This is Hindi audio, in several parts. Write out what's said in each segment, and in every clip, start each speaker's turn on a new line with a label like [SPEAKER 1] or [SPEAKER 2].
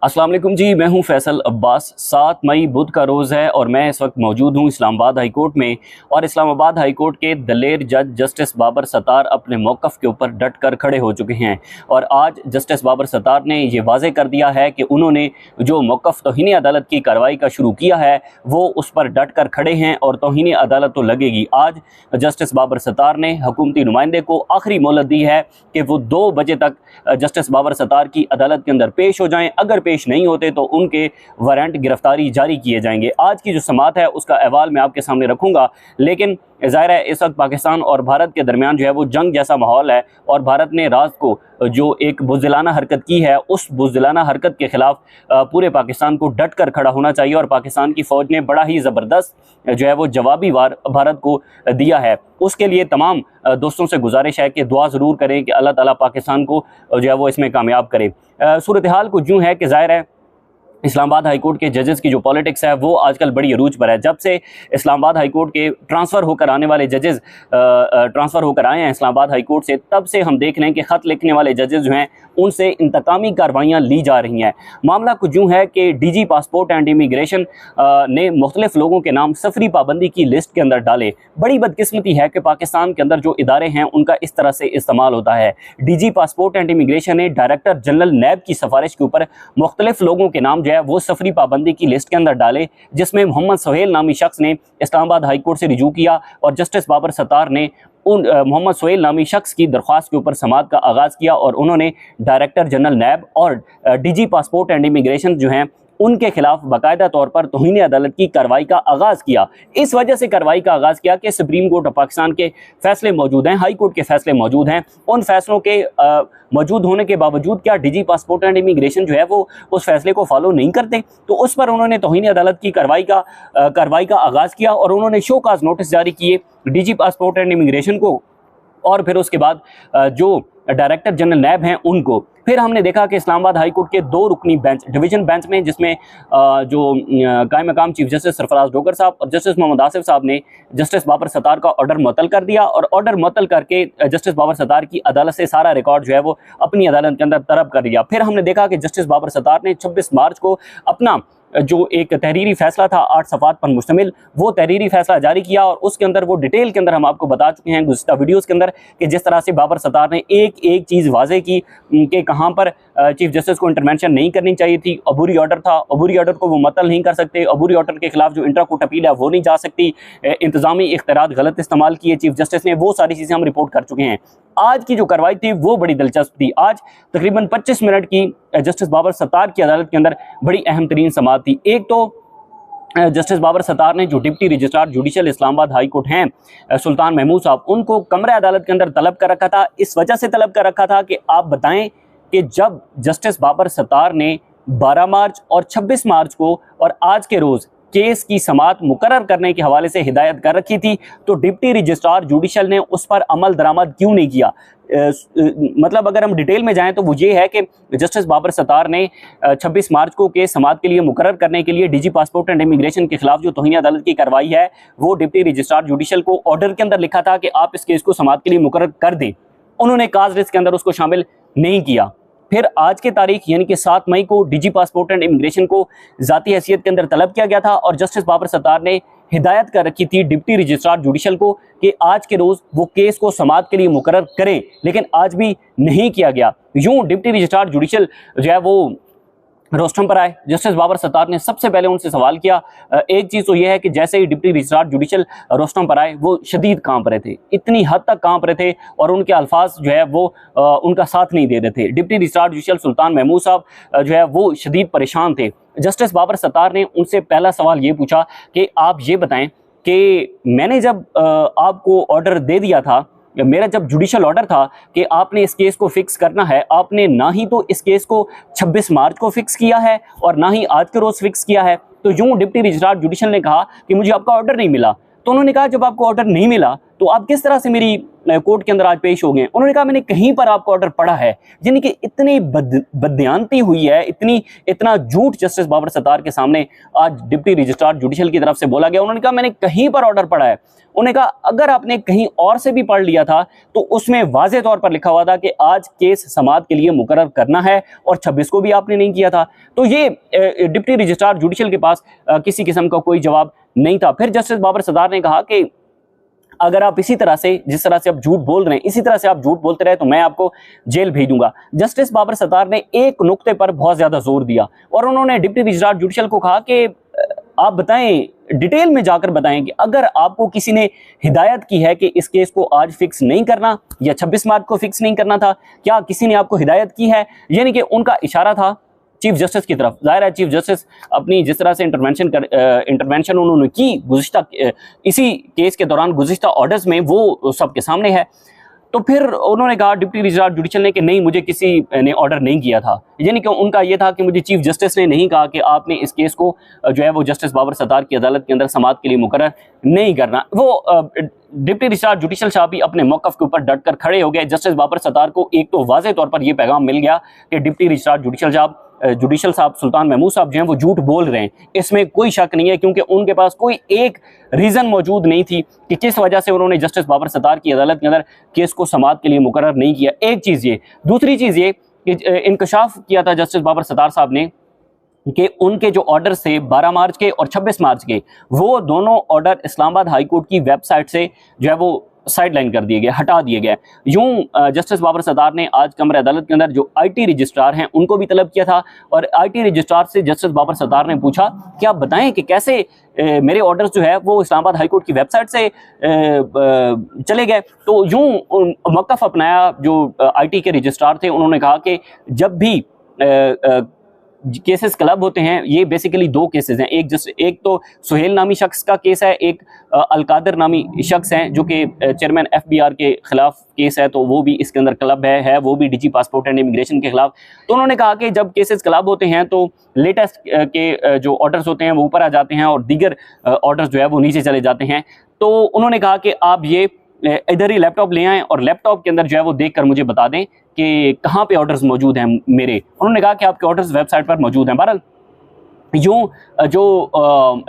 [SPEAKER 1] अस्सलाम वालेकुम जी, मैं हूं फैसल अब्बास। 7 मई बुध का रोज़ है और मैं इस वक्त मौजूद हूं इस्लामाबाद हाई कोर्ट में। और इस्लामाबाद हाई कोर्ट के दलेर जज जस्टिस बाबर सत्तार अपने मौक़िफ़ के ऊपर डट कर खड़े हो चुके हैं। और आज जस्टिस बाबर सत्तार ने ये वाज़े कर दिया है कि उन्होंने जो मौक़िफ़ तौहीन अदालत की कार्रवाई का शुरू किया है वो उस पर डट कर खड़े हैं और तौहीन अदालत तो लगेगी। आज जस्टिस बाबर सत्तार ने हुकूमती नुमाइंदे को आखिरी मोहलत दी है कि वो 2 बजे तक जस्टिस बाबर सत्तार की अदालत के अंदर पेश हो जाएँ। अगर पेश नहीं होते तो उनके वारंट गिरफ्तारी जारी किए जाएंगे। आज की जो समाअत है उसका अहवाल मैं आपके सामने रखूंगा, लेकिन ज़ाहिर है इस वक्त पाकिस्तान और भारत के दरमियान जो है वो जंग जैसा माहौल है और भारत ने रात को जो एक बुज़दिलाना हरकत की है उस बुज़दिलाना हरकत के ख़िलाफ़ पूरे पाकिस्तान को डट कर खड़ा होना चाहिए। और पाकिस्तान की फ़ौज ने बड़ा ही ज़बरदस्त जो है वो जवाबी वार भारत को दिया है। उसके लिए तमाम दोस्तों से गुजारिश है कि दुआ ज़रूर करें कि अल्लाह ताला पाकिस्तान को जो है वो इसमें कामयाब करे। सूरत हाल कुछ यूँ है कि ज़ाहिर है इस्लामाबाद हाई कोर्ट के जजेस की जो पॉलिटिक्स है वो आजकल बड़ी अरूज पर है। जब से इस्लामाबाद हाई कोर्ट के ट्रांसफ़र होकर आने वाले जजेस ट्रांसफ़र होकर आए हैं इस्लामाबाद हाई कोर्ट से, तब से हम देख रहे हैं कि ख़त लिखने वाले जजेस जो हैं उनसे इंतकामी कार्रवाइयाँ ली जा रही हैं। मामला कुछ यूँ है कि DG पासपोर्ट एंड इमिग्रेशन ने मुख्तलिफ लोगों के नाम सफरी पाबंदी की लिस्ट के अंदर डाले। बड़ी बदकिस्मती है कि पाकिस्तान के अंदर जो इदारे हैं उनका इस तरह से इस्तेमाल होता है। DG पासपोर्ट एंड इमिग्रेशन ने डायरेक्टर जनरल नैब की सिफारिश के ऊपर मुख्तलिफ लोगों के नाम है वो सफरी पाबंदी की लिस्ट के अंदर डाले, जिसमें मोहम्मद सोहेल नामी शख्स ने इस्लामाबाद हाई कोर्ट से रिजू किया और जस्टिस बाबर सत्तार ने उन मोहम्मद सोहेल नामी शख्स की दरख्वास्त के ऊपर समाअत का आगाज़ किया और उन्होंने डायरेक्टर जनरल नैब और DG पासपोर्ट एंड इमिग्रेशन जो हैं उनके खिलाफ बाकायदा तौर पर तौहीन अदालत की कार्रवाई का आगाज़ किया। इस वजह से कार्रवाई का आगाज़ किया कि सुप्रीम कोर्ट ऑफ पाकिस्तान के फैसले मौजूद हैं, हाई कोर्ट के फैसले मौजूद हैं। उन फैसलों के मौजूद होने के बावजूद क्या DG पासपोर्ट एंड इमिग्रेशन जो है वो उस फैसले को फॉलो नहीं करते, तो उस पर उन्होंने तौहीन अदालत की कार्रवाई का आगाज़ किया और उन्होंने शोकाज नोटिस जारी किए DG पासपोर्ट एंड इमिग्रेशन को और फिर उसके बाद जो डायरेक्टर जनरल नैब हैं उनको। फिर हमने देखा कि इस्लामाबाद हाई कोर्ट के 2 रुकनी बेंच डिवीज़न बेंच में, जिसमें जो कायम मकाम चीफ जस्टिस सरफराज डोगर साहब और जस्टिस मोहम्मद आसिफ साहब ने जस्टिस बाबर सत्तार का ऑर्डर मुअत्तल कर दिया और ऑर्डर मुअत्तल करके जस्टिस बाबर सत्तार की अदालत से सारा रिकॉर्ड जो है वो अपनी अदालत के अंदर तलब कर दिया। फिर हमने देखा कि जस्टिस बाबर सत्तार ने 26 मार्च को अपना जो एक तहरीरी फैसला था 8 सफ़ात पर मुश्तमिल, वो तहरीरी फैसला जारी किया और उसके अंदर वो डिटेल के अंदर हम आपको बता चुके हैं गुज़िश्ता वीडियोस के अंदर कि जिस तरह से बाबर सत्तार ने एक एक चीज़ वाजे की कि कहाँ पर चीफ जस्टिस को इंटरवेंशन नहीं करनी चाहिए थी। अबूरी ऑर्डर था, अबूरी ऑर्डर को वो मुअत्तल नहीं कर सकते, अबूरी ऑर्डर के खिलाफ जो इंट्रा कोर्ट अपील है वो नहीं जा सकती, इंतजामी इख्तियारात गलत इस्तेमाल किए चीफ जस्टिस ने, वो सारी चीज़ें हम रिपोर्ट कर चुके हैं। आज की जो कार्रवाई थी वो बड़ी दिलचस्प थी। आज तकरीबन 25 मिनट की जस्टिस बाबर सत्तार की अदालत के अंदर बड़ी अहम तरीन समाअत थी। एक तो जस्टिस बाबर सत्तार ने जो deputy registrar judicial Islamabad high court हैं सुल्तान महमूद साहब, उनको कमरे अदालत के अंदर तलब कर रखा था। इस वजह से तलब कर रखा था कि आप बताएं कि जब जस्टिस बाबर सत्तार ने 12 मार्च और 26 मार्च को और आज के रोज़ केस की समाअत मुकर्रर करने के हवाले से हिदायत कर रखी थी, तो डिप्टी रजिस्ट्रार जुडिशल ने उस पर अमल दरामद क्यों नहीं किया। मतलब अगर हम डिटेल में जाएं तो वो ये है कि जस्टिस बाबर सत्तार ने 26 मार्च को केस समाअत के लिए मुकर्रर करने के लिए DG पासपोर्ट एंड इमिग्रेशन के खिलाफ जो तौहीन अदालत की कार्रवाई है वो डिप्टी रजिस्ट्रार जुडिशल को ऑर्डर के अंदर लिखा था कि आप इस केस को समाअत के लिए मुकर्रर कर दें। उन्होंने काज रिस्क के अंदर उसको शामिल नहीं किया। फिर आज के तारीख यानी कि 7 मई को DG पासपोर्ट एंड इमिग्रेशन को ज़ाती हैसियत के अंदर तलब किया गया था और जस्टिस बाबर सत्तार ने हिदायत कर रखी थी डिप्टी रजिस्ट्रार जुडिशल को कि आज के रोज़ वो केस को समाअत के लिए मुकर्रर करें, लेकिन आज भी नहीं किया गया। यूँ डिप्टी रजिस्ट्रार जुडिशल जो है वो रोस्टम पर आए। जस्टिस बाबर सत्तार ने सबसे पहले उनसे सवाल किया। एक चीज़ तो यह है कि जैसे ही डिप्टी रजिस्ट्रार जुडिशल रोस्टम पर आए वो शदीद कांप रहे थे, इतनी हद तक कांप रहे थे और उनके अल्फाज जो है वो उनका साथ नहीं दे रहे थे। डिप्टी रजिस्ट्रार जुडिशल सुल्तान महमूद साहब जो है वो शदीद परेशान थे। जस्टिस बाबर सत्तार ने उनसे पहला सवाल ये पूछा कि आप ये बताएं कि मैंने जब आपको ऑर्डर दे दिया था, मेरा जब जुडिशल ऑर्डर था कि आपने इस केस को फिक्स करना है, आपने ना ही तो इस केस को 26 मार्च को फिक्स किया है और ना ही आज के रोज़ फिक्स किया है। तो यूँ डिप्टी रजिस्ट्रार जुडिशल ने कहा कि मुझे आपका ऑर्डर नहीं मिला। तो उन्होंने कहा जब आपको ऑर्डर नहीं मिला तो आप किस तरह से मेरी कोर्ट के अंदर आज पेश हो गए। उन्होंने कहा मैंने कहीं पर आपको ऑर्डर पढ़ा है, यानी कि इतनी बदयांती हुई है, इतना झूठ जस्टिस बाबर सत्तार के सामने आज डिप्टी रजिस्ट्रार जुडिशल की तरफ से बोला गया। उन्होंने कहा मैंने कहीं पर ऑर्डर पढ़ा है। उन्होंने कहा अगर आपने कहीं और से भी पढ़ लिया था तो उसमें वाज़ेह तौर पर लिखा हुआ था कि आज केस समाअत के लिए मुकर्रर करना है और 26 को भी आपने नहीं किया था। तो ये डिप्टी रजिस्ट्रार जुडिशल के पास किसी किस्म का कोई जवाब नहीं था। फिर जस्टिस बाबर सत्तार ने कहा कि अगर आप इसी तरह से, जिस तरह से आप झूठ बोल रहे हैं, इसी तरह से आप झूठ बोलते रहे तो मैं आपको जेल भेजूंगा। जस्टिस बाबर सत्तार ने एक नुक्ते पर बहुत ज्यादा जोर दिया और उन्होंने डिप्टी रजिस्ट्रार जुडिशल को कहा कि आप बताएं, डिटेल में जाकर बताएं कि अगर आपको किसी ने हिदायत की है कि इस केस को आज फिक्स नहीं करना या 26 मार्च को फिक्स नहीं करना था, क्या किसी ने आपको हिदायत की है? यानी कि उनका इशारा था चीफ जस्टिस की तरफ। जाहिर है चीफ जस्टिस अपनी जिस तरह से इंटरवेंशन उन्होंने की गुज़िश्ता इसी केस के दौरान गुज़िश्ता ऑर्डर्स में, वो सबके सामने है। तो फिर उन्होंने कहा डिप्टी रजिस्ट्रार जुडिशल ने कि नहीं, मुझे किसी ने ऑर्डर नहीं किया था। यानी कि उनका ये था कि मुझे चीफ जस्टिस ने नहीं कहा कि आपने इस केस को जो है वो जस्टिस बाबर सत्तार की अदालत के अंदर समाअत के लिए मुकर्रर नहीं करना। वो डिप्टी रजिस्ट्रार जुडिशल साहब भी अपने मौक़िफ़ के ऊपर डट कर खड़े हो गए। जस्टिस बाबर सत्तार को एक तो वाज़ेह तौर पर यह पैगाम मिल गया कि डिप्टी रजिस्ट्रार जुडिशल साहब सुल्तान महमूद साहब जो हैं वो झूठ बोल रहे हैं, इसमें कोई शक नहीं है, क्योंकि उनके पास कोई एक रीज़न मौजूद नहीं थी कि किस वजह से उन्होंने जस्टिस बाबर सत्तार की अदालत के अंदर केस को समाअत के लिए मुकर्रर नहीं किया। एक चीज़ ये, दूसरी चीज़ ये कि इंकशाफ किया था जस्टिस बाबर सत्तार साहब ने कि उनके जो ऑर्डर थे 12 मार्च के और 26 मार्च के, वो दोनों ऑर्डर इस्लामाबाद हाई कोर्ट की वेबसाइट से जो है वो साइडलाइन कर दिए गए, हटा दिए गए। यूं जस्टिस बाबर सत्तार ने आज कमरे अदालत के अंदर जो आईटी रजिस्ट्रार हैं उनको भी तलब किया था और आईटी रजिस्ट्रार से जस्टिस बाबर सत्तार ने पूछा कि आप बताएं कि कैसे मेरे ऑर्डर्स जो है वो इस्लामाबाद हाई कोर्ट की वेबसाइट से चले गए। तो यूं मौक़िफ़ अपनाया जो आईटी के रजिस्ट्रार थे। उन्होंने कहा कि जब भी केसेस क्लब होते हैं, ये बेसिकली दो केसेस हैं, एक तो सुहेल नामी शख्स का केस है, एक अलकादर नामी शख्स हैं जो कि चेयरमैन एफबीआर के खिलाफ केस है, तो वो भी इसके अंदर क्लब है वो भी डीजी पासपोर्ट एंड इमिग्रेशन के खिलाफ। तो उन्होंने कहा कि जब केसेस क्लब होते हैं तो लेटेस्ट के जो ऑर्डर्स होते हैं वो ऊपर आ जाते हैं और दीगर ऑर्डर्स जो है वो नीचे चले जाते हैं। तो उन्होंने कहा कि आप ये इधर ही लैपटॉप ले आएँ और लैपटॉप के अंदर जो है वो देख कर मुझे बता दें कि कहाँ पे ऑर्डर्स मौजूद हैं मेरे। उन्होंने कहा कि आपके ऑर्डर्स वेबसाइट पर मौजूद हैं। बहरहाल यूँ जो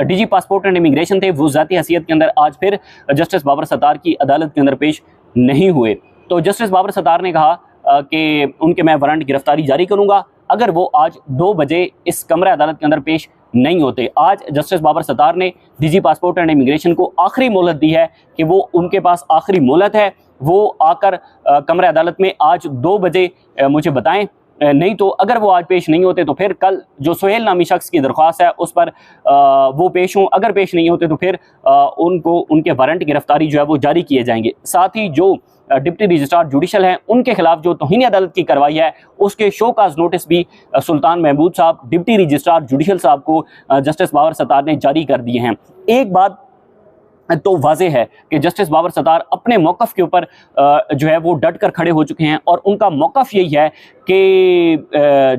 [SPEAKER 1] डीजी पासपोर्ट एंड इमिग्रेशन थे वो ज़ाती हैसियत के अंदर आज फिर जस्टिस बाबर सत्तार की अदालत के अंदर पेश नहीं हुए। तो जस्टिस बाबर सत्तार ने कहा कि उनके मैं वारंट गिरफ्तारी जारी करूँगा अगर वो आज 2 बजे इस कमरा अदालत के अंदर पेश नहीं होते। आज जस्टिस बाबर सत्तार ने डीजी पासपोर्ट एंड इमिग्रेशन को आखिरी मोहलत दी है कि वो उनके पास आखिरी मोहलत है, वो आकर कमरा अदालत में आज 2 बजे मुझे बताएं, नहीं तो अगर वो आज पेश नहीं होते तो फिर कल जो सुहेल नामी शख्स की दरख्वास्त है उस पर वो पेश हों। अगर पेश नहीं होते तो फिर उनको उनके वारंट गिरफ्तारी जो है वो जारी किए जाएंगे। साथ ही जो डिप्टी रजिस्ट्रार जुडिशल हैं उनके खिलाफ जो तौहीन अदालत की कार्रवाई है उसके शोकाज नोटिस भी सुल्तान महमूद साहब डिप्टी रजिस्ट्रार जुडिशल साहब को जस्टिस बाबर सत्तार ने जारी कर दिए हैं। एक बात तो वाज़ेह है कि जस्टिस बाबर सत्तार अपने मौक़िफ़ के ऊपर जो है वो डट कर खड़े हो चुके हैं और उनका मौक़िफ़ यही है कि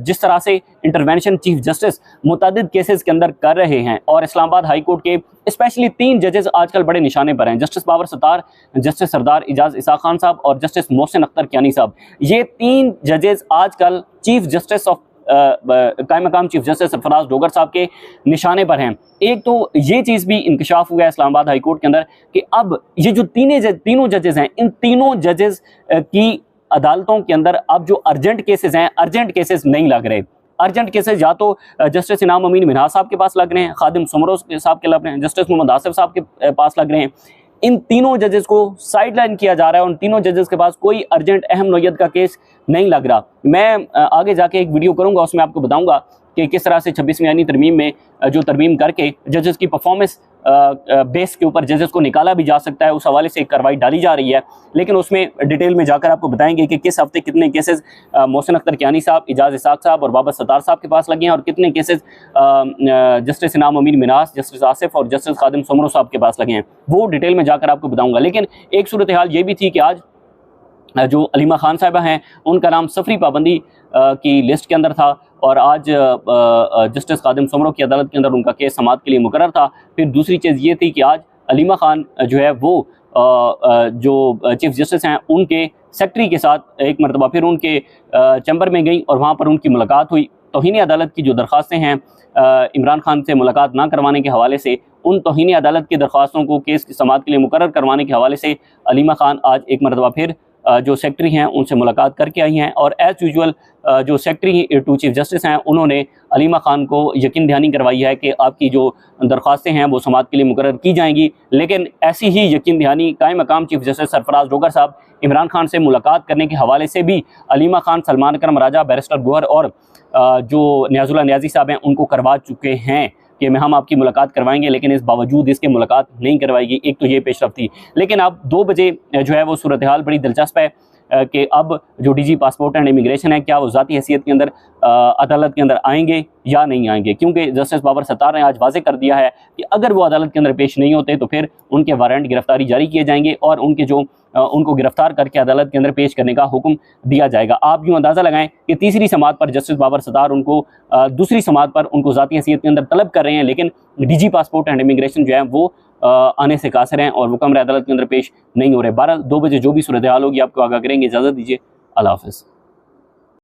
[SPEAKER 1] जिस तरह से इंटरवेंशन चीफ जस्टिस मुतअद्दिद केसेस के अंदर कर रहे हैं और इस्लामाबाद हाई कोर्ट के स्पेशली 3 जजेस आजकल बड़े निशाने पर हैं, जस्टिस बाबर सत्तार, जस्टिस सरदार इजाज़ इसाक खान साहब और जस्टिस मोहसिन अख्तर कियानी साहब। ये 3 जजेस आजकल चीफ जस्टिस ऑफ कायम मकाम चीफ जस्टिस सरफराज डोगर साहब के निशाने पर हैं। एक तो ये चीज़ भी इंकशाफ हुआ है इस्लामाबाद हाई कोर्ट के अंदर कि अब ये जो तीनों जजेस हैं, इन तीनों जजेस की अदालतों के अंदर अब जो अर्जेंट केसेस हैं, अर्जेंट केसेस नहीं लग रहे। अर्जेंट केसेस या तो जस्टिस इनाम अमीन मिनहाज साहब के पास लग रहे हैं, खादिम सुमरो साहब के लग रहे हैं, जस्टिस मोहम्मद आसिफ साहब के पास लग रहे हैं। इन तीनों जजेस को साइडलाइन किया जा रहा है। उन तीनों जजेस के पास कोई अर्जेंट अहम नौयत का केस नहीं लग रहा। मैं आगे जाके एक वीडियो करूंगा, उसमें आपको बताऊंगा कि किस तरह से 26वीं आईनी तरमीम में जो तरमीम करके जजेस की परफॉर्मेंस बेस के ऊपर जजेस को निकाला भी जा सकता है, उस हवाले से एक कार्रवाई डाली जा रही है। लेकिन उसमें डिटेल में जाकर आपको बताएंगे कि किस हफ्ते कितने केसेस मोहसिन अख्तर कियानी साहब, इजाज़ इसाक साहब और बाबर सत्तार साहब के पास लगे हैं और कितने केसेस जस्टिस इनाम अमीन मिनहाज, जस्टिस आसिफ और जस्टिस खादिम सुमरो साहब के पास लगे हैं। वो डिटेल में जाकर आपको बताऊँगा। लेकिन एक सूरत हाल ये भी थी कि आज जो अलीमा खान साहिबा हैं उनका नाम सफरी पाबंदी की लिस्ट के अंदर था और आज जस्टिस खादिम सुमरो की अदालत के अंदर उनका केस समाअत के लिए मुकर्रर था। फिर दूसरी चीज़ ये थी कि आज अलीमा खान जो है वो जो चीफ जस्टिस हैं उनके सेक्रेटरी के साथ एक मरतबा फिर उनके चैम्बर में गई और वहाँ पर उनकी मुलाकात हुई। तौहीन अदालत की जो दरख्वास्तें हैं इमरान खान से मुलाकात ना करवाने के हवाले से, उन तौहीन अदालत की दरख्वास्तों को केस की समाअत के लिए मुकर्रर करवाने के हवाले से अलीमा खान आज एक मरतबा फिर जो सेक्रेटरी हैं उनसे मुलाकात करके आई हैं और एज़ यूजुअल जो सेक्रेटरी टू चीफ जस्टिस हैं उन्होंने अलीमा खान को यकीन दहानी करवाई है कि आपकी जो दरख्वास्तें हैं वो समाअत के लिए मुकर्रर की जाएंगी। लेकिन ऐसी ही यकीन दहानी कायम मकाम चीफ जस्टिस सरफराज डोगर साहब इमरान खान से मुलाकात करने के हवाले से भी अलीमा खान, सलमान करम राजा, बैरिस्टर गौहर और जो नियाजुल्लाह नियाज़ी साहब हैं उनको करवा चुके हैं कि हम आपकी मुलाकात करवाएंगे, लेकिन इस बावजूद इसके मुलाकात नहीं करवाएगी। एक तो ये पेशरफ थी। लेकिन अब 2 बजे जो है वो सूरत हाल बड़ी दिलचस्प है कि अब जो डीजी पासपोर्ट एंड इमिग्रेशन है क्या वो ज़ाती हैसियत के अंदर अदालत के अंदर आएंगे या नहीं आएंगे, क्योंकि जस्टिस बाबर सत्तार ने आज वाज़ेह कर दिया है कि अगर वो अदालत के अंदर पेश नहीं होते तो फिर उनके वारंट गिरफ्तारी जारी किए जाएंगे और उनके जो उनको गिरफ्तार करके अदालत के अंदर पेश करने का हुक्म दिया जाएगा। आप यूँ अंदाज़ा लगाएं कि तीसरी समाअत पर जस्टिस बाबर सत्तार उनको दूसरी समाअत पर उनको ज़ाती हैसियत के अंदर तलब कर रहे हैं, लेकिन डीजी पासपोर्ट एंड इमिग्रेशन जो है वो आने से कासिर हैं और वो कमरे अदालत के अंदर पेश नहीं हो रहे। 2 बजे जो भी सूरत हाल होगी आपको आगाह करेंगे। इजाज़त दीजिए, अल्लाह हाफ़िज़।